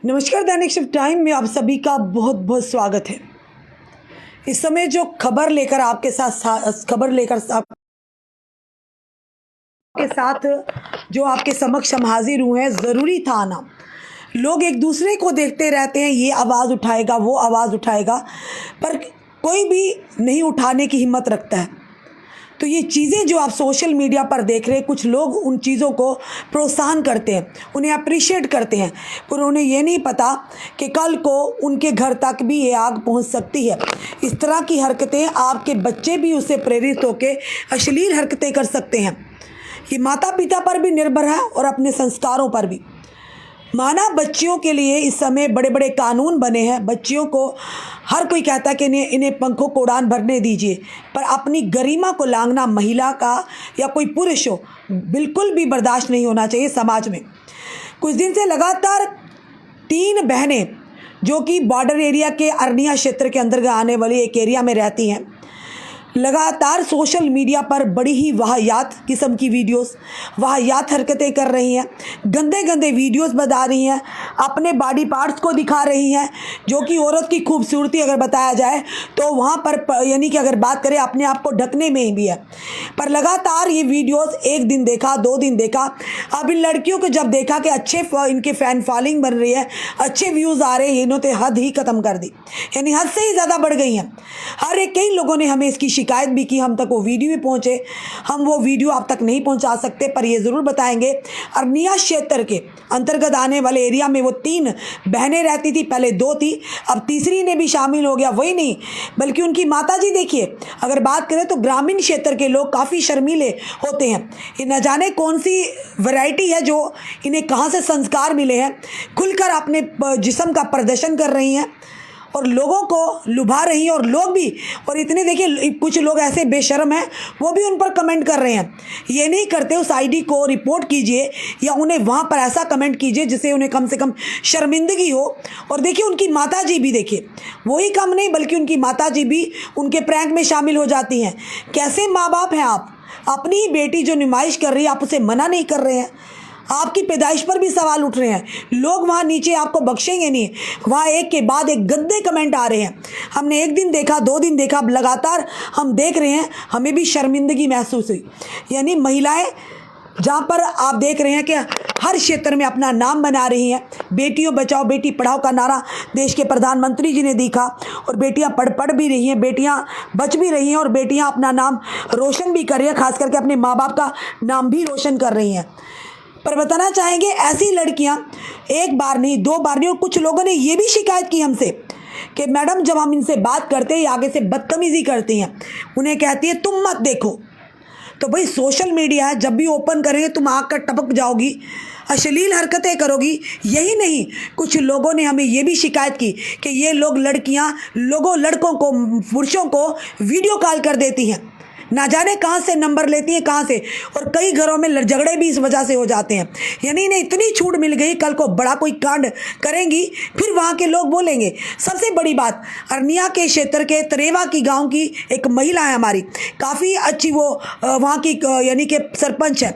नमस्कार, दैनिक shift time में आप सभी का बहुत बहुत स्वागत है। इस समय जो खबर लेकर आपके साथ जो आपके समक्ष हम हाजिर हुए हैं, ज़रूरी था आना। लोग एक दूसरे को देखते रहते हैं, ये आवाज़ उठाएगा, वो आवाज़ उठाएगा, पर कोई भी नहीं उठाने की हिम्मत रखता है। तो ये चीज़ें जो आप सोशल मीडिया पर देख रहे हैं, कुछ लोग उन चीज़ों को प्रोत्साहन करते हैं, उन्हें अप्रिशिएट करते हैं, पर उन्हें ये नहीं पता कि कल को उनके घर तक भी ये आग पहुंच सकती है। इस तरह की हरकतें आपके बच्चे भी उससे प्रेरित होकर अश्लील हरकतें कर सकते हैं। ये माता पिता पर भी निर्भर है और अपने संस्कारों पर भी। माना बच्चियों के लिए इस समय बड़े बड़े कानून बने हैं, बच्चियों को हर कोई कहता है कि इन्हें पंखों को उड़ान भरने दीजिए, पर अपनी गरिमा को लांघना महिला का या कोई पुरुष हो बिल्कुल भी बर्दाश्त नहीं होना चाहिए समाज में। कुछ दिन से लगातार 3 बहनें जो कि बॉर्डर एरिया के अरनिया क्षेत्र के अंतर्गत आने वाली एक एरिया में रहती हैं, लगातार सोशल मीडिया पर बड़ी ही वाहियात किस्म की वीडियोस, वाहियात हरकतें कर रही हैं, गंदे गंदे वीडियोस बता रही हैं, अपने बॉडी पार्ट्स को दिखा रही हैं, जो कि औरत की खूबसूरती अगर बताया जाए तो वहाँ पर यानी कि अगर बात करें अपने आप को ढकने में ही भी है। पर लगातार ये वीडियोस एक दिन देखा, 2 दिन देखा, अब इन लड़कियों को जब देखा कि अच्छे इनके फ़ैन फॉलोइंग बन रही है, अच्छे व्यूज़ आ रहे हैं, इन्होंने हद ही ख़त्म कर दी, यानी हद से ही ज़्यादा बढ़ गई हैं। कई लोगों ने हमें इसकी शिकायत भी की, हम तक वो वीडियो भी पहुंचे। हम वो वीडियो आप तक नहीं पहुंचा सकते, पर ये ज़रूर बताएंगे अरनिया क्षेत्र के अंतर्गत आने वाले एरिया में वो 3 बहनें रहती थी। पहले 2 थी, अब तीसरी ने भी शामिल हो गया। वही नहीं बल्कि उनकी माताजी, देखिए अगर बात करें तो ग्रामीण क्षेत्र के लोग काफ़ी शर्मीले होते हैं। ये न जाने कौन सी वैरायटी है जो इन्हें कहाँ से संस्कार मिले हैं, खुलकर अपने जिस्म का प्रदर्शन कर रही हैं और लोगों को लुभा रही हैं। और लोग भी, और इतने देखिए कुछ लोग ऐसे बेशर्म हैं, वो भी उन पर कमेंट कर रहे हैं। ये नहीं करते, उस आईडी को रिपोर्ट कीजिए या उन्हें वहाँ पर ऐसा कमेंट कीजिए जिससे उन्हें कम से कम शर्मिंदगी हो। और देखिए उनकी माताजी भी, देखिए वही कम नहीं बल्कि उनकी माताजी भी उनके प्रैंक में शामिल हो जाती हैं। कैसे माँ बाप हैं आप? अपनी ही बेटी जो नुमाइश कर रही है, आप उसे मना नहीं कर रहे हैं। आपकी पैदाइश पर भी सवाल उठ रहे हैं। लोग वहाँ नीचे आपको बख्शेंगे नहीं, वहाँ एक के बाद एक गंदे कमेंट आ रहे हैं। हमने 1 दिन देखा, 2 दिन देखा, अब लगातार हम देख रहे हैं, हमें भी शर्मिंदगी महसूस हुई। यानी महिलाएं जहाँ पर आप देख रहे हैं कि हर क्षेत्र में अपना नाम बना रही हैं। बेटियों बचाओ बेटी पढ़ाओ का नारा देश के प्रधानमंत्री जी ने दिखा, और बेटियां पढ़ भी रही हैं, बेटियां बच भी रही हैं, और बेटियां अपना नाम रोशन भी कर रही हैं, खास करके अपने माँ बाप का नाम भी रोशन कर रही हैं। पर बताना चाहेंगे ऐसी लड़कियां एक बार नहीं, 2 बार नहीं, और कुछ लोगों ने ये भी शिकायत की हमसे कि मैडम जब हम इनसे बात करते हैं आगे से बदतमीज़ी करती हैं, उन्हें कहती है तुम मत देखो। तो भाई सोशल मीडिया है, जब भी ओपन करेंगे तुम आग कर टपक जाओगी, अश्लील हरकतें करोगी। यही नहीं, कुछ लोगों ने हमें ये भी शिकायत की कि ये लोग लड़कियां लड़कों को, पुरुषों को वीडियो कॉल कर देती हैं, ना जाने कहाँ से नंबर लेती हैं, कहाँ से, और कई घरों में झगड़े भी इस वजह से हो जाते हैं। यानी इन्हें इतनी छूट मिल गई, कल को बड़ा कोई कांड करेंगी फिर वहाँ के लोग बोलेंगे। सबसे बड़ी बात, अरनिया के क्षेत्र के तरेवा की गांव की एक महिला है हमारी, काफ़ी अच्छी वो वहाँ की यानी कि सरपंच है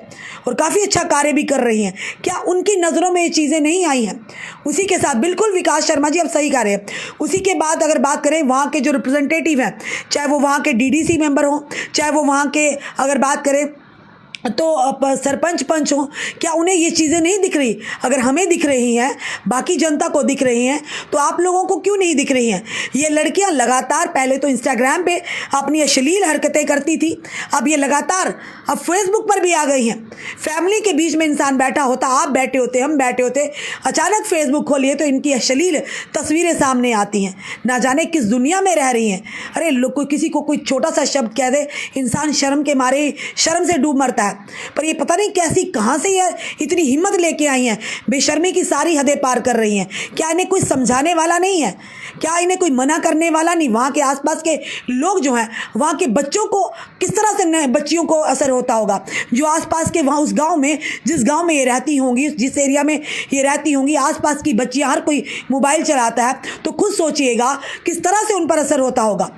और काफ़ी अच्छा कार्य भी कर रही हैं। क्या उनकी नज़रों में ये चीज़ें नहीं आई हैं? उसी के साथ बिल्कुल विकास शर्मा जी अब सही कह रहे हैं। उसी के बाद अगर बात करें वहाँ के जो रिप्रेजेंटेटिव हैं, चाहे वो वहाँ के डीडीसी मेंबर हों, चाहे वो वहाँ के अगर बात करें तो सरपंच पंच हो, क्या उन्हें ये चीज़ें नहीं दिख रही? अगर हमें दिख रही हैं, बाकी जनता को दिख रही हैं, तो आप लोगों को क्यों नहीं दिख रही हैं? ये लड़कियां लगातार पहले तो इंस्टाग्राम पे अपनी अश्लील हरकतें करती थी, अब ये लगातार अब फेसबुक पर भी आ गई हैं। फैमिली के बीच में इंसान बैठा होता, आप बैठे होते, हम बैठे होते, अचानक फेसबुक खोलिए तो इनकी अश्लील तस्वीरें सामने आती हैं। ना जाने किस दुनिया में रह रही हैं। अरे लोग, किसी को कोई छोटा सा शब्द कह दे, इंसान शर्म के मारे शर्म से डूब मरता है। पर ये पता नहीं कैसी कहाँ से ये इतनी हिम्मत लेके आई हैं, बेशर्मी की सारी हदें पार कर रही हैं। क्या इन्हें कोई समझाने वाला नहीं है? क्या इन्हें कोई मना करने वाला नहीं? वहाँ के आसपास के लोग जो हैं, वहाँ के बच्चों को किस तरह से बच्चियों को असर होता होगा, जो आसपास के वहाँ उस गांव में, जिस गांव में ये रहती होंगी, जिस एरिया में ये रहती होंगी, आसपास की बच्चियाँ, हर कोई मोबाइल चलाता है, तो खुद सोचिएगा किस तरह से उन पर असर होता होगा।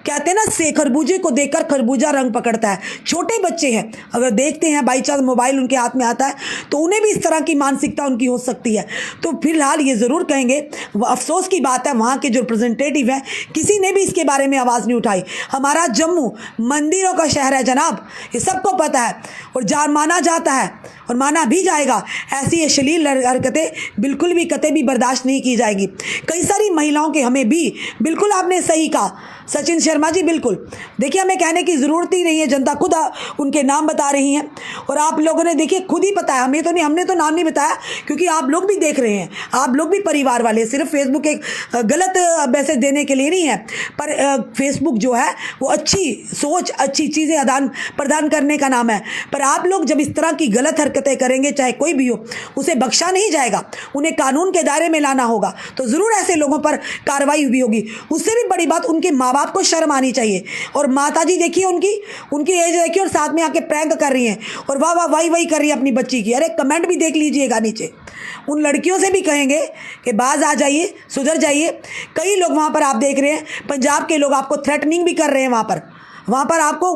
कहते हैं ना, से खरबूजे को देखकर खरबूजा रंग पकड़ता है। छोटे बच्चे हैं, अगर देखते हैं बाई चांस मोबाइल उनके हाथ में आता है तो उन्हें भी इस तरह की मानसिकता उनकी हो सकती है। तो फिलहाल ये ज़रूर कहेंगे, अफसोस की बात है वहाँ के जो रिप्रेजेंटेटिव हैं किसी ने भी इसके बारे में आवाज़ नहीं उठाई। हमारा जम्मू मंदिरों का शहर है जनाब, ये सबको पता है और माना जाता है और माना भी जाएगा। ऐसी अश्लील हरकतें बिल्कुल भी कतई भी बर्दाश्त नहीं की जाएगी। कई सारी महिलाओं के हमें भी, बिल्कुल आपने सही कहा सचिन शर्मा जी, बिल्कुल देखिए हमें कहने की ज़रूरत ही नहीं है, जनता खुद उनके नाम बता रही हैं और आप लोगों ने देखिए खुद ही बताया, हमें तो नहीं, हमने तो नाम नहीं बताया क्योंकि आप लोग भी देख रहे हैं, आप लोग भी परिवार वाले, सिर्फ फेसबुक एक गलत मैसेज देने के लिए नहीं है, पर फेसबुक जो है वो अच्छी सोच, अच्छी चीज़ें आदान प्रदान करने का नाम है। पर आप लोग जब इस तरह की गलत हरकतें करेंगे, चाहे कोई भी हो, उसे बख्शा नहीं जाएगा, उन्हें कानून के दायरे में लाना होगा। तो ज़रूर ऐसे लोगों पर कार्रवाई भी होगी। उससे भी बड़ी बात, उनके माँ बाप को शर्म आनी चाहिए। और माताजी देखिए उनकी एज देखिए और साथ में आके प्रैंक कर रही हैं और वाह वाह वाही वाही कर रही है अपनी बच्ची की। अरे कमेंट भी देख लीजिएगा नीचे। उन लड़कियों से भी कहेंगे कि बाज आ जाइए, सुधर जाइए। कई लोग वहाँ पर आप देख रहे हैं, पंजाब के लोग आपको थ्रेटनिंग भी कर रहे हैं, वहाँ पर आपको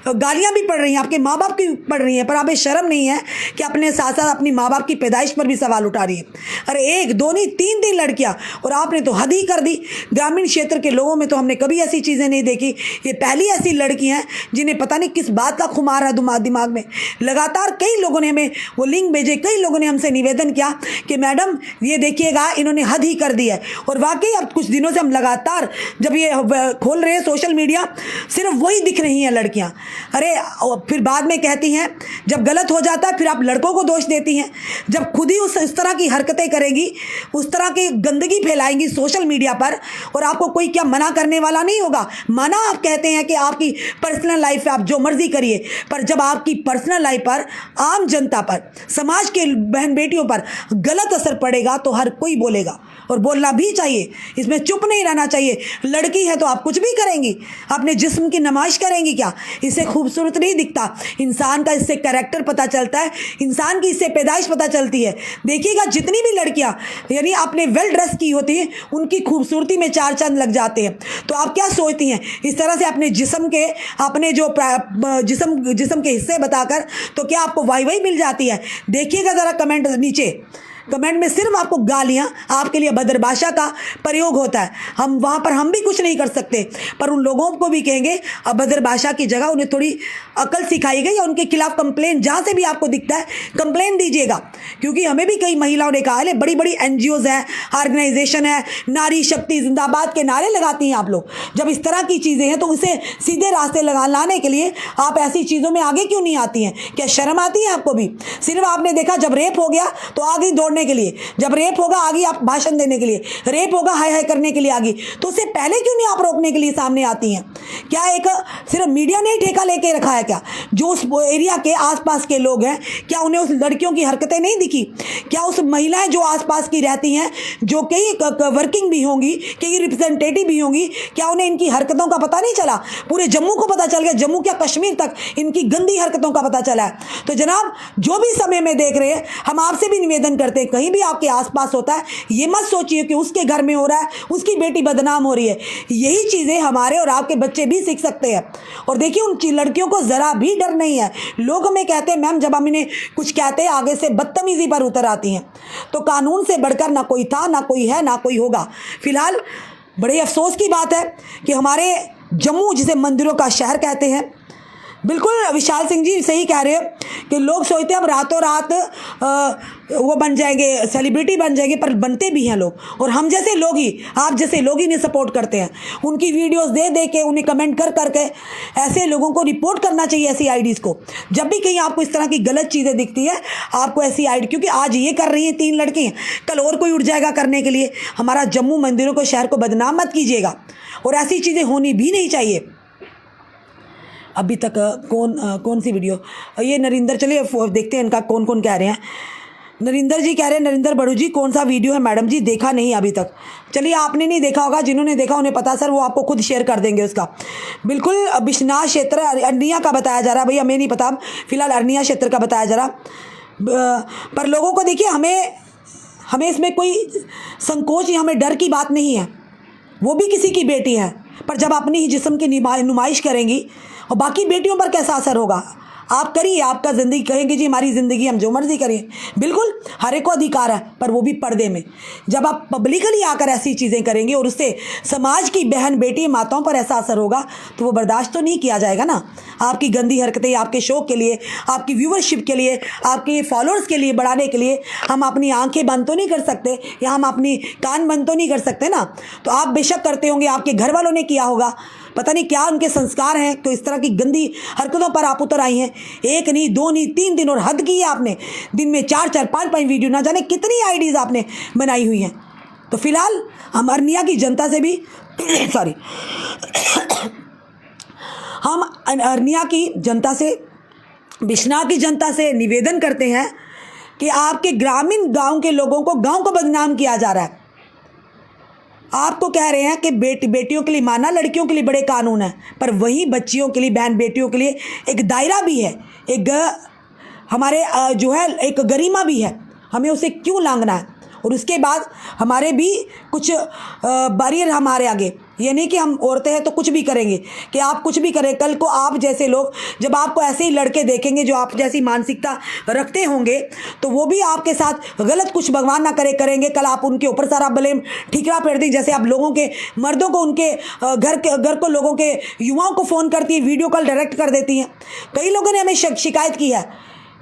गालियाँ भी पड़ रही हैं, आपके माँ बाप की पड़ रही हैं, पर आप शर्म नहीं है कि अपने साथ साथ अपनी माँ बाप की पैदाइश पर भी सवाल उठा रही है। अरे एक दो नहीं, तीन लड़कियाँ, और आपने तो हद ही कर दी। ग्रामीण क्षेत्र के लोगों में तो हमने कभी ऐसी चीज़ें नहीं देखी। ये पहली ऐसी लड़की हैं जिन्हें पता नहीं किस बात का खुमार है दिमाग में। लगातार कई लोगों ने हमें वो लिंक भेजे, कई लोगों ने हमसे निवेदन किया कि मैडम ये देखिएगा, इन्होंने हद ही कर दी है। और वाकई अब कुछ दिनों से हम लगातार जब ये खोल रहे हैं सोशल मीडिया, सिर्फ वही दिख रही हैं लड़कियां। अरे फिर बाद में कहती हैं, जब गलत हो जाता है फिर आप लड़कों को दोष देती हैं। जब खुद ही इस तरह की हरकतें करेगी, उस तरह की गंदगी फैलाएंगी सोशल मीडिया पर, और आपको कोई क्या मना करने वाला नहीं होगा। माना आप कहते हैं कि आपकी पर्सनल लाइफ है, आप जो मर्जी करिए, पर जब आपकी पर्सनल लाइफ पर, आम जनता पर, समाज के बहन बेटियों पर गलत असर पड़ेगा तो हर कोई बोलेगा और बोलना भी चाहिए। इसमें चुप नहीं रहना चाहिए। लड़की है तो आप कुछ भी करेंगी, अपने जिस्म की नुमाइश करेंगी क्या? इससे खूबसूरत नहीं दिखता इंसान का, इससे कैरेक्टर पता चलता है, इंसान की इससे पैदाइश पता चलती है। देखिएगा जितनी भी लड़कियां यानी आपने वेल ड्रेस की होती हैं, उनकी खूबसूरती में चार चांद लग जाते हैं। तो आप क्या सोचती हैं? इस तरह से अपने जिस्म के, अपने जो जिस्म के हिस्से बताकर तो क्या आपको वाई वाई मिल जाती है? देखिएगा ज़रा कमेंट नीचे, कमेंट में सिर्फ आपको गालियां, आपके लिए अभद्र भाषा का प्रयोग होता है। हम वहाँ पर हम भी कुछ नहीं कर सकते, पर उन लोगों को भी कहेंगे अभद्र भाषा की जगह उन्हें थोड़ी अकल सिखाई गई, या उनके खिलाफ कंप्लेन जहाँ से भी आपको दिखता है कंप्लेन दीजिएगा। क्योंकि हमें भी कई महिलाओं ने कहा है, बड़ी बड़ी NGOs हैं, ऑर्गेनाइजेशन है, नारी शक्ति जिंदाबाद के नारे लगाती हैं आप लोग। जब इस तरह की चीज़ें हैं तो उसे सीधे रास्ते लाने के लिए आप ऐसी चीज़ों में आगे क्यों नहीं आती हैं? क्या शर्म आती है आपको भी? सिर्फ आपने देखा जब रेप हो गया तो आगे दौड़ने के लिए, जब रेप होगा आगे आप भाषण देने के लिए, रेप होगा हाय हाय करने के लिए आगे। तो उससे पहले क्यों नहीं आप रोकने के लिए सामने आती हैं? क्या एक सिर्फ मीडिया ने ठेका लेके रखा है क्या? जो उस एरिया के आसपास के लोग हैं, क्या उन्हें उस लड़कियों की हरकतें नहीं दिखी? क्या उस महिलाएं जो आसपास की रहती हैं, जो कई वर्किंग भी होंगी, कई रिप्रेजेंटेटिव भी होंगी, क्या उन्हें इनकी हरकतों का पता नहीं चला? पूरे जम्मू को पता चल गया, जम्मू क्या कश्मीर तक इनकी गंदी हरकतों का पता चला है। तो जनाब जो भी समय में देख रहे हैं, हम आपसे भी निवेदन करते हैं, कहीं भी आपके आसपास होता है, ये मत सोचिए कि उसके घर में हो रहा है, उसकी बेटी बदनाम हो रही है। यही चीज़ें हमारे और आपके बच्चे भी सीख सकते हैं। और देखिए उन लड़कियों को ज़रा भी डर नहीं है। लोग हमें कहते हैं मैम, जब हम इन्हें कुछ कहते हैं आगे से बदतमीजी पर उतर आती हैं। तो कानून से बढ़कर ना कोई था, ना कोई है, ना कोई होगा। फिलहाल बड़े अफसोस की बात है कि हमारे जम्मू, जिसे मंदिरों का शहर कहते हैं, बिल्कुल विशाल सिंह जी सही कह रहे हैं कि लोग सोचते हैं हम रातों रात वो बन जाएंगे, सेलिब्रिटी बन जाएंगे, पर बनते भी हैं लोग। और हम जैसे लोग ही, आप जैसे लोग ही इन्हें सपोर्ट करते हैं। उनकी वीडियोस दे के, उन्हें कमेंट कर करके ऐसे लोगों को रिपोर्ट करना चाहिए, ऐसी आईडीज़ को। जब भी कहीं आपको इस तरह की गलत चीज़ें दिखती है, आपको ऐसी आईडी, क्योंकि आज ये कर रही हैं 3 लड़की, कल और कोई उठ जाएगा करने के लिए। हमारा जम्मू मंदिरों को, शहर को बदनाम मत कीजिएगा, और ऐसी चीज़ें होनी भी नहीं चाहिए। अभी तक कौन सी वीडियो, ये नरिंदर, चलिए देखते हैं इनका कौन कौन कह रहे हैं। नरिंदर जी कह रहे हैं, नरिंदर बड़ू जी कौन सा वीडियो है मैडम जी? देखा नहीं अभी तक। चलिए आपने नहीं देखा होगा, जिन्होंने देखा उन्हें पता सर, वो आपको खुद शेयर कर देंगे उसका। बिल्कुल बिश्नाह क्षेत्र अरनिया का बताया जा रहा है, भाई हमें नहीं पता, फिलहाल अरनिया क्षेत्र का बताया जा रहा। पर लोगों को देखिए, हमें इसमें कोई संकोच या हमें डर की बात नहीं है। वो भी किसी की बेटी है, पर जब अपनी ही जिस्म की नुमाइश करेंगी और बाकी बेटियों पर कैसा असर होगा? आप करिए, आपका ज़िंदगी, कहेंगे जी हमारी ज़िंदगी हम जो मर्जी करें, बिल्कुल हर एक को अधिकार है, पर वो भी पर्दे में। जब आप पब्लिकली आकर ऐसी चीज़ें करेंगे और उससे समाज की बहन बेटी माताओं पर ऐसा असर होगा तो वो बर्दाश्त तो नहीं किया जाएगा ना। आपकी गंदी हरकतें आपके शो के लिए, आपकी व्यूवरशिप के लिए, आपके फॉलोअर्स के लिए बढ़ाने के लिए हम अपनी आंखें बंद तो नहीं कर सकते या हम अपनी कान बंद तो नहीं कर सकते ना। तो आप बेशक करते होंगे, आपके घर वालों ने किया होगा, पता नहीं क्या उनके संस्कार हैं, तो इस तरह की गंदी हरकतों पर आप उतर आई हैं। एक नहीं, दो नहीं, 3 दिन, और हद की है आपने। दिन में 4-4, 5-5 वीडियो, ना जाने कितनी आईडीज़ आपने बनाई हुई हैं। तो फिलहाल हम अरनिया की जनता से भी सॉरी हम अरनिया की जनता से, बिश्नाह की जनता से निवेदन करते हैं कि आपके ग्रामीण गांव के लोगों को, गांव को बदनाम किया जा रहा है। आपको कह रहे हैं कि बेटियों के लिए, माना लड़कियों के लिए बड़े कानून हैं, पर वही बच्चियों के लिए, बहन बेटियों के लिए एक दायरा भी है, एक हमारे जो है एक गरिमा भी है, हमें उसे क्यों लांघना है। और उसके बाद हमारे भी कुछ बैरियर हमारे आगे, ये नहीं कि हम औरतें हैं तो कुछ भी करेंगे, कि आप कुछ भी करें। कल को आप जैसे लोग जब आपको ऐसे ही लड़के देखेंगे जो आप जैसी मानसिकता रखते होंगे, तो वो भी आपके साथ गलत कुछ, भगवान ना करे, करेंगे। कल आप उनके ऊपर सारा ब्लेम ठिकरा फेर दें, जैसे आप लोगों के मर्दों को, उनके घर को, लोगों के युवाओं को फ़ोन करती है, वीडियो कॉल डायरेक्ट कर देती हैं। कई लोगों ने हमें शिकायत की है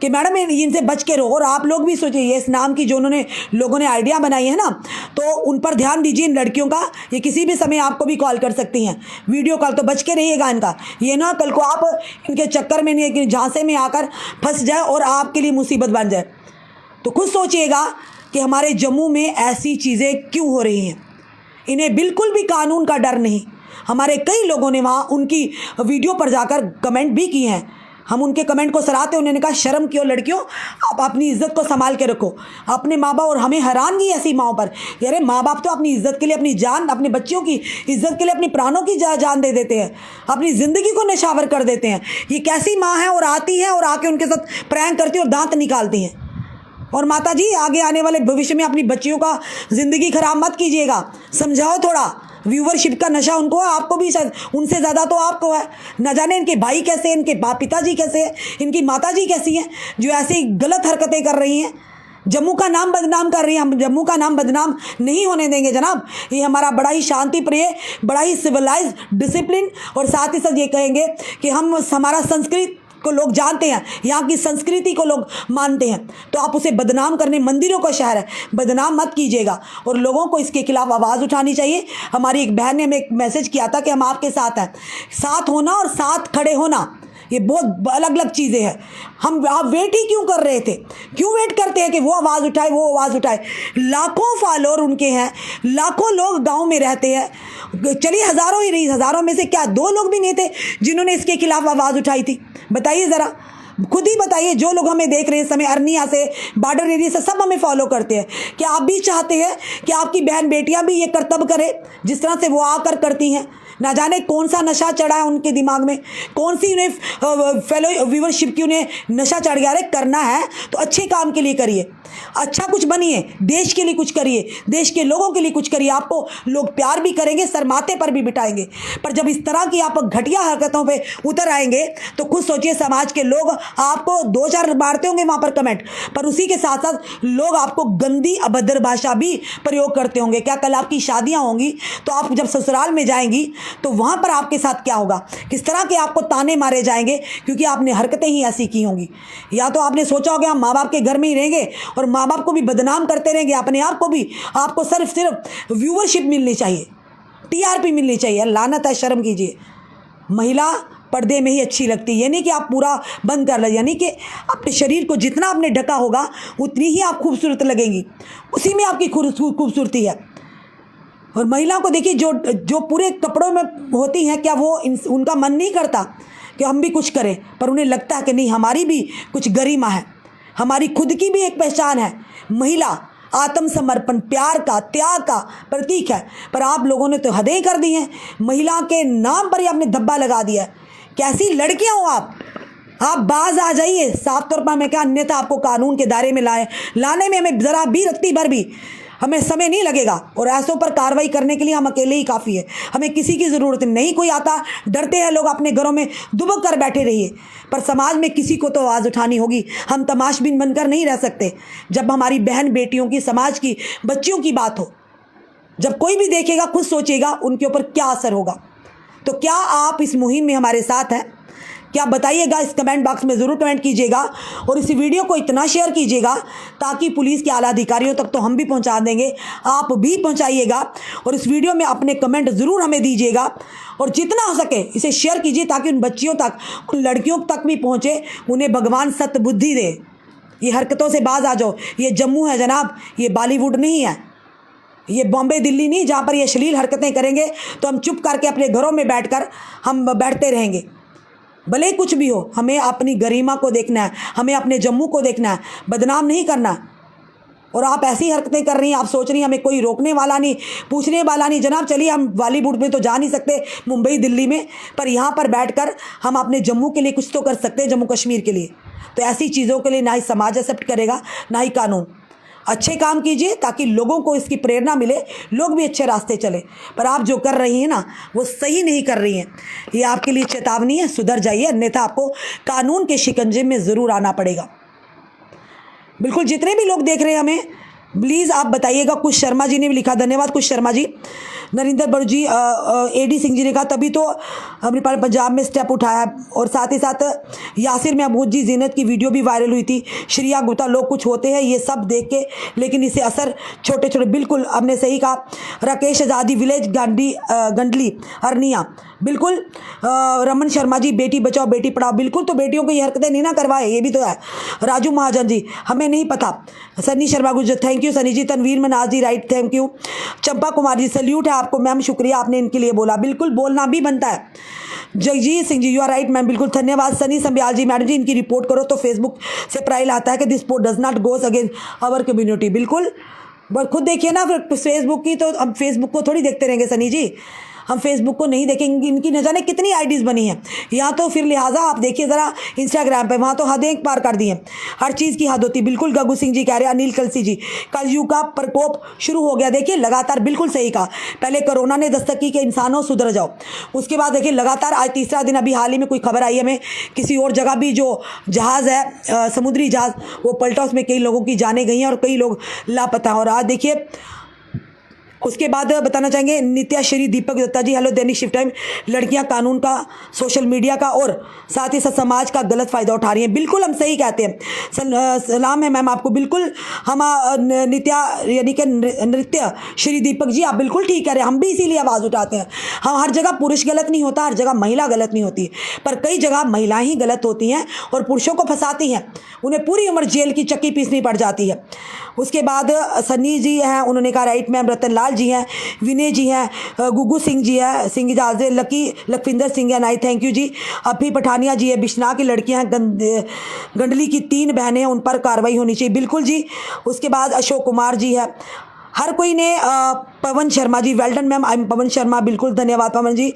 कि मैडम इनसे बच के रहो। और आप लोग भी सोचिए, ये इस नाम की जो उन्होंने लोगों ने आइडिया बनाई है ना, तो उन पर ध्यान दीजिए, इन लड़कियों का। ये किसी भी समय आपको भी कॉल कर सकती हैं, वीडियो कॉल, तो बच के रहिएगा इनका। ये ना कल को आप इनके चक्कर में, नहीं कि झांसे में आकर फंस जाए और आपके लिए मुसीबत बन जाए। तो खुद सोचिएगा कि हमारे जम्मू में ऐसी चीज़ें क्यों हो रही हैं। इन्हें बिल्कुल भी कानून का डर नहीं। हमारे कई लोगों ने वहाँ उनकी वीडियो पर जाकर कमेंट भी किए हैं, हम उनके कमेंट को सराहते। उन्होंने कहा शर्म क्यों लड़कियों, आप अपनी इज्जत को संभाल के रखो, अपने माँ बाप। और हमें हैरानगी ऐसी माओ पर, यार माँ बाप तो अपनी इज्जत के लिए, अपनी जान, अपने बच्चियों की इज्जत के लिए अपनी प्राणों की जान दे देते हैं, अपनी ज़िंदगी को निछावर कर देते हैं। ये कैसी माँ है, और आती है और आके उनके साथ प्रैंक करती है और दांत निकालती हैं। और माता जी, आगे आने वाले भविष्य में अपनी बच्चियों का ज़िंदगी खराब मत कीजिएगा, समझाओ थोड़ा। व्यूवरशिप का नशा उनको है, आपको भी शायद उनसे ज़्यादा तो आपको है। न जाने इनके भाई कैसे हैं, इनके पिताजी कैसे हैं, इनकी माताजी कैसी हैं जो ऐसी गलत हरकतें कर रही हैं, जम्मू का नाम बदनाम कर रही हैं। हम जम्मू का नाम बदनाम नहीं होने देंगे जनाब। ये हमारा बड़ा ही शांति प्रिय, बड़ा ही सिविलाइज, डिसिप्लिन, और साथ ही साथ ये कहेंगे कि हम, हमारा संस्कृत को लोग जानते हैं, यहाँ की संस्कृति को लोग मानते हैं। तो आप उसे बदनाम करने, मंदिरों का शहर है, बदनाम मत कीजिएगा। और लोगों को इसके खिलाफ आवाज़ उठानी चाहिए। हमारी एक बहन ने हमें एक मैसेज किया था कि हम आपके साथ हैं। साथ होना और साथ खड़े होना, ये बहुत अलग अलग चीज़ें हैं। आप वेट ही क्यों कर रहे थे, क्यों वेट करते हैं कि वो आवाज़ उठाए, वो आवाज़ उठाए। लाखों फॉलोअर उनके हैं, लाखों लोग गांव में रहते हैं, चलिए हज़ारों ही नहीं, हज़ारों में से क्या 2 लोग भी नहीं थे जिन्होंने इसके खिलाफ आवाज़ उठाई थी? बताइए ज़रा, खुद ही बताइए। जो लोग हमें देख रहे हैं इस समय, अरनिया से, बॉर्डर एरिया से, सब हमें फॉलो करते हैं। क्या आप भी चाहते हैं कि आपकी बहन बेटियां भी ये कर्तव्य करें जिस तरह से वो आकर करती हैं? ना जाने कौन सा नशा चढ़ा है उनके दिमाग में, कौन सी उन्हें फेलो व्यूवरशिप की उन्हें नशा चढ़ गया। अरे करना है तो अच्छे काम के लिए करिए, अच्छा कुछ बनिए, देश के लिए कुछ करिए, देश के लोगों के लिए कुछ करिए। आपको लोग प्यार भी करेंगे, सर माथे पर भी बिठाएंगे। पर जब इस तरह की आप घटिया हरकतों पे उतर आएंगे तो खुद सोचिए, समाज के लोग आपको 2-4 मारते होंगे वहाँ पर कमेंट, पर उसी के साथ साथ लोग आपको गंदी अभद्र भाषा भी प्रयोग करते होंगे। क्या कल आपकी शादियाँ होंगी तो आप जब ससुराल में जाएंगी तो वहाँ पर आपके साथ क्या होगा, किस तरह के आपको ताने मारे जाएंगे, क्योंकि आपने हरकतें ही ऐसी की होंगी। या तो आपने सोचा होगा हम माँ बाप के घर में ही रहेंगे और माँ बाप को भी बदनाम करते रहेंगे, अपने आप को भी। आपको सिर्फ व्यूवरशिप मिलनी चाहिए, टीआरपी मिलनी चाहिए। लानत है, शर्म कीजिए। महिला पर्दे में ही अच्छी लगती है, यानी कि आप पूरा बंद कर ले, यानी कि अपने शरीर को जितना आपने ढका होगा उतनी ही आप खूबसूरत लगेंगी, उसी में आपकी खूबसूरती है। और महिलाओं को देखिए, जो पूरे कपड़ों में होती हैं, क्या वो उनका मन नहीं करता कि हम भी कुछ करें? पर उन्हें लगता है कि नहीं, हमारी भी कुछ गरिमा है, हमारी खुद की भी एक पहचान है। महिला आत्मसमर्पण, प्यार का, त्याग का प्रतीक है। पर आप लोगों ने तो हदें कर दी हैं, महिला के नाम पर ही आपने धब्बा लगा दिया है। कैसी लड़कियां हो आप बाज आ जाइए। साफ तौर पर मैं क्या, अन्यथा आपको कानून के दायरे में लाने में हमें ज़रा भी, रत्ती भर भी हमें समय नहीं लगेगा और ऐसों पर कार्रवाई करने के लिए हम अकेले ही काफ़ी है, हमें किसी की ज़रूरत नहीं। कोई आता, डरते हैं लोग, अपने घरों में दुबक कर बैठे रहिए, पर समाज में किसी को तो आवाज़ उठानी होगी। हम तमाशबीन बनकर नहीं रह सकते। जब हमारी बहन बेटियों की, समाज की, बच्चियों की बात हो, जब कोई भी देखेगा खुद सोचेगा उनके ऊपर क्या असर होगा। तो क्या आप इस मुहिम में हमारे साथ हैं? क्या बताइएगा, इस कमेंट बॉक्स में ज़रूर कमेंट कीजिएगा और इस वीडियो को इतना शेयर कीजिएगा ताकि पुलिस के आला अधिकारियों तक तो हम भी पहुंचा देंगे, आप भी पहुंचाइएगा और इस वीडियो में अपने कमेंट ज़रूर हमें दीजिएगा और जितना हो सके इसे शेयर कीजिए ताकि उन बच्चियों तक, उन लड़कियों तक भी पहुँचे, उन्हें भगवान सत बुद्धि दे। ये हरकतों से बाज आ जाओ। ये जम्मू है जनाब, ये बॉलीवुड नहीं है, ये बॉम्बे दिल्ली नहीं जहाँ पर ये अश्लील हरकतें करेंगे तो हम चुप करके अपने घरों में बैठकर हम बैठते रहेंगे। भले ही कुछ भी हो, हमें अपनी गरिमा को देखना है, हमें अपने जम्मू को देखना है, बदनाम नहीं करना है। और आप ऐसी हरकतें कर रही हैं, आप सोच रही हैं हमें कोई रोकने वाला नहीं, पूछने वाला नहीं। जनाब चलिए, हम बॉलीवुड में तो जा नहीं सकते, मुंबई दिल्ली में, पर यहाँ पर बैठकर हम अपने जम्मू के लिए कुछ तो कर सकते हैं, जम्मू कश्मीर के लिए। तो ऐसी चीज़ों के लिए ना ही समाज एक्सेप्ट करेगा ना ही कानून। अच्छे काम कीजिए ताकि लोगों को इसकी प्रेरणा मिले, लोग भी अच्छे रास्ते चले। पर आप जो कर रही हैं ना, वो सही नहीं कर रही हैं। ये आपके लिए चेतावनी है, सुधर जाइए, अन्यथा आपको कानून के शिकंजे में ज़रूर आना पड़ेगा। बिल्कुल, जितने भी लोग देख रहे हैं हमें, प्लीज़ आप बताइएगा। कुछ शर्मा जी ने भी लिखा, धन्यवाद कुछ शर्मा जी। नरेंद्र बरू जी, एडी सिंह जी ने कहा तभी तो हमने पंजाब में स्टेप उठाया। और साथ ही साथ यासिर महमूद जी, जीनत की वीडियो भी वायरल हुई थी। श्रिया गुप्ता, लोग कुछ होते हैं ये सब देख के, लेकिन इसे असर छोटे छोटे, बिल्कुल आपने सही कहा। राकेश आज़ादी, विलेज गंडली हरनिया, बिल्कुल। रमन शर्मा जी, बेटी बचाओ बेटी पढ़ाओ, बिल्कुल। तो बेटियों को ये हरकतें नहीं ना करवाए, ये भी तो है। राजू महाजन जी, हमें नहीं पता। Sunny Sharma Gujar, thank you Sunny ji. Tanveer Manaj ji, right, thank you. Champa Kumar ji, salute है आपको मैम, शुक्रिया आपने इनके लिए बोला। बिल्कुल, बोलना भी बनता है। Jagjit Singh ji, you are right ma'am, बिल्कुल धन्यवाद। सनी संब्याल जी, मैडम जी इनकी रिपोर्ट करो तो फेसबुक से प्राइल आता है कि this post does not goes against our community. बिल्कुल, बस खुद देखिए ना फिर फेसबुक की, तो हम फेसबुक को थोड़ी देखते रहेंगे सनी जी, हम फेसबुक को नहीं देखेंगे। इनकी न जाने कितनी आईडीज़ बनी हैं यहाँ, तो फिर लिहाजा आप देखिए ज़रा इंस्टाग्राम पे, वहाँ तो हदें पार कर दी हैं, हर चीज़ की हद होती। बिल्कुल, गगू सिंह जी कह रहे हैं। अनिल कलसी जी, कलयुग का प्रकोप शुरू हो गया। देखिए लगातार, बिल्कुल सही कहा। पहले कोरोना ने दस्तक की कि इंसानों सुधर जाओ, उसके बाद देखिए लगातार आज तीसरा दिन, अभी हाल ही में कोई खबर आई हमें किसी और जगह भी जो जहाज़ है, समुद्री जहाज़, वो पलटा, उसमें कई लोगों की जानें गई हैं और कई लोग लापता हैं। और आज देखिए उसके बाद बताना चाहेंगे नित्या श्री दीपक दत्ता जी, हेलो दैनिक शिफ्ट टाइम, लड़कियां कानून का, सोशल मीडिया का और साथ ही साथ समाज का गलत फ़ायदा उठा रही हैं। बिल्कुल हम सही कहते हैं, सलाम है मैम आपको। बिल्कुल, हम नित्या यानी कि नृत्य श्री दीपक जी, आप बिल्कुल ठीक कह रहे हैं, हम भी इसीलिए आवाज़ उठाते हैं। हम हर जगह पुरुष गलत नहीं होता, हर जगह महिला गलत नहीं होती, पर कई जगह महिलाएं ही गलत होती हैं और पुरुषों को फंसाती हैं, उन्हें पूरी उम्र जेल की चक्की पीसनी पड़ जाती है। उसके बाद सन्नी जी हैं, उन्होंने कहा राइट मैम। रतन लाल जी हैं, विनय जी हैं, गुग्गू सिंह जी हैं, सिंह जाजे, लखविंदर सिंह है, नाई थैंक यू जी। अभी पठानिया जी है, बिश्ना की लड़कियां हैं, गंडली की 3 बहनें हैं, उन पर कार्रवाई होनी चाहिए, बिल्कुल जी। उसके बाद अशोक कुमार जी है, हर कोई ने। Pawan Sharma ji, well done ma'am, I am Pawan Sharma, बिल्कुल धन्यवाद पवन जी।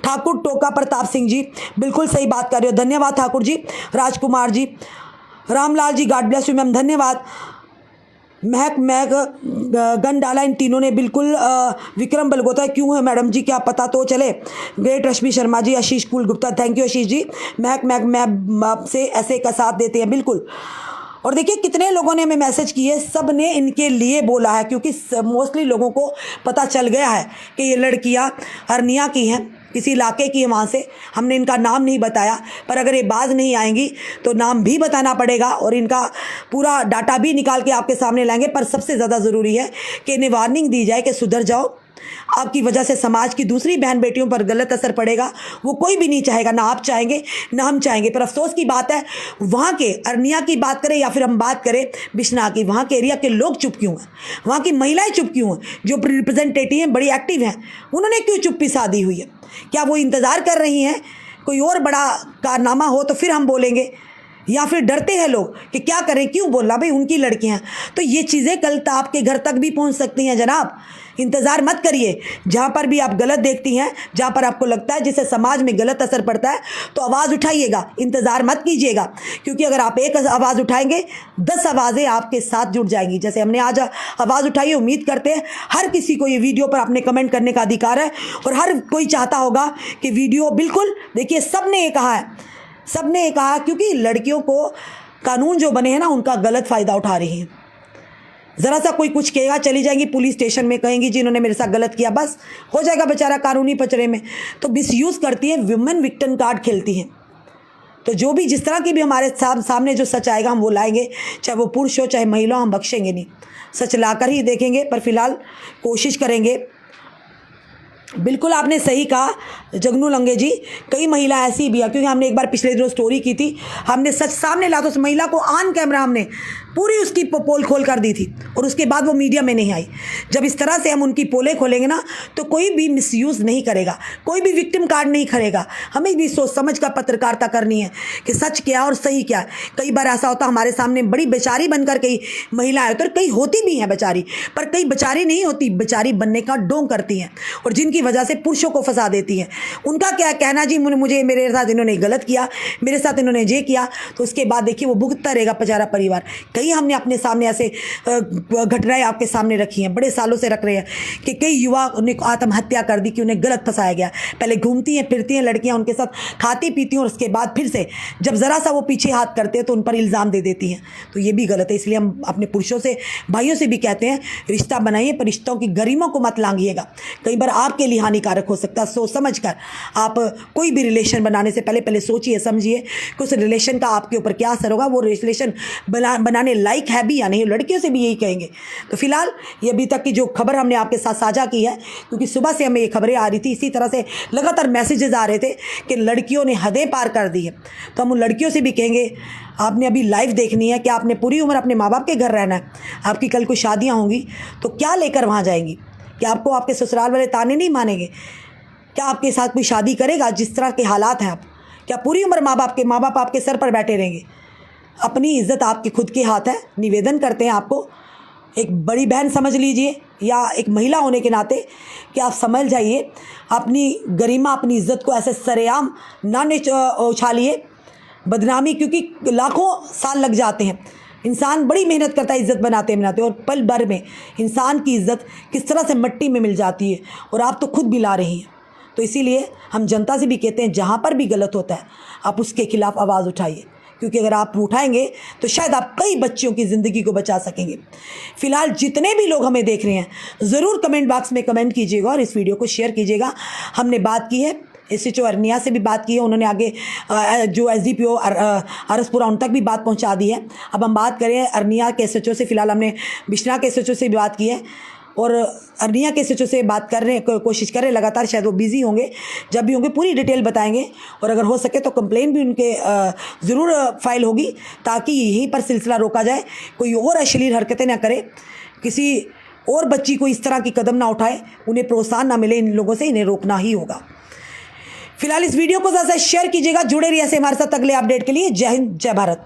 ठाकुर टोका प्रताप सिंह जी, बिल्कुल सही बात कर रहे हो, धन्यवाद Thakur ji. Rajkumar ji, Ramlal ji, God bless you ma'am, धन्यवाद। महक गन डाला इन तीनों ने, बिल्कुल। विक्रम बलगोता, क्यों है मैडम जी, क्या पता तो चले। ग्रेट रश्मि शर्मा जी, आशीष कुल गुप्ता, थैंक यू आशीष जी। महक से ऐसे का साथ देते हैं, बिल्कुल। और देखिए कितने लोगों ने हमें मैसेज किए, सब ने इनके लिए बोला है, क्योंकि मोस्टली लोगों को पता चल गया है कि ये लड़कियां हरनिया की हैं, किसी इलाके की है, वहाँ से। हमने इनका नाम नहीं बताया, पर अगर ये बाज नहीं आएंगी तो नाम भी बताना पड़ेगा और इनका पूरा डाटा भी निकाल के आपके सामने लाएंगे। पर सबसे ज़्यादा ज़रूरी है कि इन्हें वार्निंग दी जाए कि सुधर जाओ, आपकी वजह से समाज की दूसरी बहन बेटियों पर गलत असर पड़ेगा। वो कोई भी नहीं चाहेगा, ना आप चाहेंगे ना हम चाहेंगे। पर अफसोस की बात है, वहाँ के अरनिया की बात करें या फिर हम बात करें बिश्ना की, वहाँ के एरिया के लोग चुप क्यों हैं, वहाँ की महिलाएं चुप क्यों हैं, जो रिप्रेजेंटेटिव हैं, बड़ी एक्टिव हैं, उन्होंने क्यों चुप्पी साधी हुई है? क्या वो इंतज़ार कर रही हैं कोई और बड़ा कारनामा हो तो फिर हम बोलेंगे? या फिर डरते हैं लोग कि क्या करें, क्यों बोला भाई उनकी लड़कियां। तो ये चीज़ें कल आपके घर तक भी पहुंच सकती हैं जनाब। इंतज़ार मत करिए। जहाँ पर भी आप गलत देखती हैं, जहाँ पर आपको लगता है जिससे समाज में गलत असर पड़ता है, तो आवाज़ उठाइएगा, इंतज़ार मत कीजिएगा। क्योंकि अगर आप एक आवाज़ उठाएंगे 10 आवाज़ें आपके साथ जुड़ जाएंगी। जैसे हमने आज आवाज़ उठाई, उम्मीद करते हैं हर किसी को ये वीडियो पर अपने कमेंट करने का अधिकार है और हर कोई चाहता होगा कि वीडियो, बिल्कुल देखिए सबने ये कहा है, सबने ये कहा, क्योंकि लड़कियों को कानून जो बने हैं ना उनका गलत फ़ायदा उठा रही हैं। ज़रा सा कोई कुछ कहेगा, चली जाएंगी पुलिस स्टेशन में, कहेंगी जी इन्होंने मेरे साथ गलत किया, बस हो जाएगा बेचारा कानूनी पचड़े में। तो मिसयूज़ करती हैं, वुमेन विक्टिम कार्ड खेलती हैं। तो जो भी जिस तरह की भी हमारे सामने जो सच आएगा हम वो लाएंगे, चाहे वो पुरुष हो चाहे महिला, हम बख्शेंगे नहीं, सच लाकर ही देखेंगे। पर फिलहाल कोशिश करेंगे। बिल्कुल आपने सही कहा जगनू लंगे जी, कई महिला ऐसी भी है, क्योंकि हमने एक बार पिछले दिनों स्टोरी की थी, हमने सच सामने ला तो उस महिला को ऑन कैमरा हमने पूरी उसकी पोल खोल कर दी थी और उसके बाद वो मीडिया में नहीं आई। जब इस तरह से हम उनकी पोलें खोलेंगे ना तो कोई भी मिसयूज़ नहीं करेगा, कोई भी विक्टिम कार्ड नहीं करेगा। हमें भी सोच समझ कर पत्रकारिता करनी है कि सच क्या और सही क्या है। कई बार ऐसा होता हमारे सामने बड़ी बेचारी बनकर कई महिलाएं होती, और कई होती भी हैं बेचारी, पर कई बेचारी नहीं होती, बेचारी बनने का ढोंग करती हैं और जिनकी वजह से पुरुषों को फंसा देती हैं। उनका क्या कहना जी, मुझे मेरे साथ इन्होंने गलत किया, मेरे साथ इन्होंने ये किया, तो उसके बाद देखिए वो भुगतता रहेगा बेचारा परिवार। कई हमने अपने सामने ऐसे घटनाएं आपके सामने रखी हैं, बड़े सालों से रख रहे हैं कि कई युवा ने आत्महत्या कर दी कि उन्हें गलत फंसाया गया। पहले घूमती हैं फिरती हैं लड़कियां, उनके साथ खाती पीती हैं और उसके बाद फिर से जब ज़रा सा वो पीछे हाथ करते हैं तो उन पर इल्ज़ाम दे देती हैं। तो ये भी गलत है। इसलिए हम अपने पुरुषों से, भाइयों से भी कहते हैं, रिश्ता बनाइए पर रिश्तों की गरिमा को मत लांघिएगा। कई बार आपके लिए हानिकारक हो सकता है। सोच समझ कर आप कोई भी रिलेशन बनाने से पहले सोचिए समझिए कि उस रिलेशन का आपके ऊपर क्या असर होगा, वो रिलेशन बनाने लायक है भी या नहीं। लड़कियों से भी यही कहेंगे। तो फिलहाल ये अभी तक की जो खबर हमने आपके साथ साझा की है, क्योंकि सुबह से हमें ये खबरें आ रही थी, इसी तरह से लगातार मैसेजेस आ रहे थे कि लड़कियों ने हदें पार कर दी है। तो हम उन लड़कियों से भी कहेंगे, आपने अभी लाइव देखनी है कि आपने पूरी उम्र अपने माँ बाप के घर रहना है। आपकी कल को शादियाँ होंगी तो क्या लेकर वहाँ जाएंगी? क्या आपको आपके ससुराल वाले ताने नहीं मानेंगे? क्या आपके साथ कोई शादी करेगा जिस तरह के हालात हैं आप? क्या पूरी उम्र माँ बाप आपके सर पर बैठे रहेंगे? अपनी इज्जत आपके खुद के हाथ है। निवेदन करते हैं आपको, एक बड़ी बहन समझ लीजिए या एक महिला होने के नाते कि आप समझ जाइए, अपनी गरिमा अपनी इज्जत को ऐसे सरेआम ना उछालिए। बदनामी, क्योंकि लाखों साल लग जाते हैं, इंसान बड़ी मेहनत करता है इज़्ज़त बनाते और पल भर में इंसान की इज़्ज़त किस तरह से मिट्टी में मिल जाती है, और आप तो खुद भी ला रही हैं। तो इसीलिए हम जनता से भी कहते हैं, जहाँ पर भी गलत होता है आप उसके खिलाफ़ आवाज़ उठाइए, क्योंकि अगर आप उठाएंगे तो शायद आप कई बच्चियों की ज़िंदगी को बचा सकेंगे। फिलहाल जितने भी लोग हमें देख रहे हैं, ज़रूर कमेंट बॉक्स में कमेंट कीजिएगा और इस वीडियो को शेयर कीजिएगा। हमने बात की है SHO अरनिया से भी बात की है, उन्होंने आगे जो SDPO अरसपुरा उन तक भी बात पहुंचा दी है। अब हम बात करें अरनिया के SHO से। फिलहाल हमने बिश्ना के SHO से भी बात की है और अरनिया के SHO से बात करने की कोशिश करें लगातार। शायद वो बिज़ी होंगे, जब भी होंगे पूरी डिटेल बताएंगे और अगर हो सके तो कंप्लेन भी उनके ज़रूर फाइल होगी, ताकि यहीं पर सिलसिला रोका जाए, कोई और अश्लील हरकतें ना करे, किसी और बच्ची को इस तरह की कदम ना उठाए, उन्हें प्रोत्साहन ना मिले। इन लोगों से इन्हें रोकना ही होगा। फिलहाल इस वीडियो को ज़्यादा शेयर कीजिएगा, जुड़े रहिए ऐसे हमारे साथ अगले अपडेट के लिए। जय हिंद, जय भारत।